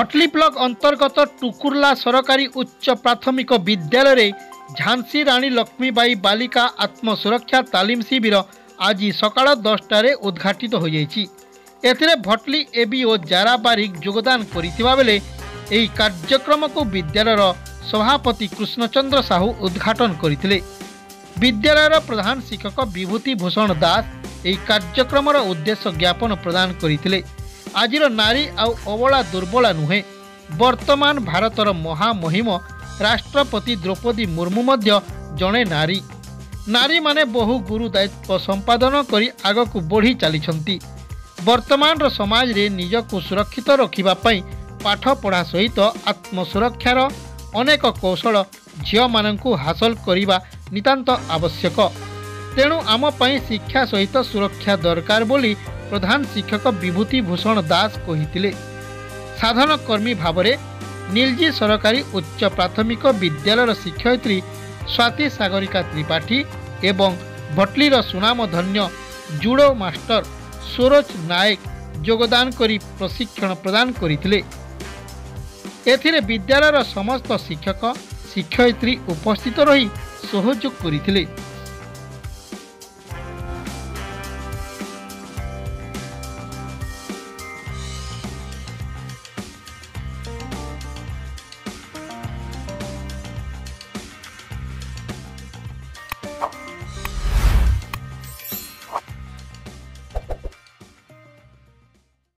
Bhatli block अंतर्गत टुकुर्ला सरकारी उच्च प्राथमिक विद्यालय झांसी राणी लक्ष्मीबाई बालिका आत्मसुरक्षा तालीम शिविर आज सकाळ 10टार उद्घाटित हो जाइछि। एथिरे भटली एबी और जारा बारिक योगदान करिथिबा बेले एही कार्यक्रम को विद्यालयर सभापति कृष्णचंद्र साहू उद्घाटन करथिले। विद्यालयर प्रधान शिक्षक विभूति भूषण दास एही कार्यक्रम उद्देश्य ज्ञापन प्रदान करथिले। आजिर नारी आउ अबला दुर्बला नुहे, वर्तमान भारतर महामहिम राष्ट्रपति द्रौपदी मुर्मू मध्य जड़े नारी। नारी माने बहु गुरु दायित्व संपादन करी आगकू बढ़ी चली। वर्तमान समाज रे निजकू सुरक्षित रखिबा पई पाठ पढ़ा सहित आत्मसुरक्षार अनेक कौशल झियो माननकू हासिल करिबा नितांत आवश्यक। तेणु आम पई शिक्षा सहित सुरक्षा दरकार बोली प्रधान शिक्षक विभूति भूषण दास कहिथिले। साधन कर्मी भावरे नीलजी सरकारी उच्च प्राथमिक विद्यालय शिक्षयित्री स्वाति सागरिका त्रिपाठी एवं भटलीर सुनाम धन्य जुडो मास्टर सरोज नायक योगदान करी प्रशिक्षण प्रदान करथिले। एथिरे विद्यालयर समस्त शिक्षक शिक्षयित्री उपस्थित रही सहयोग करथिले।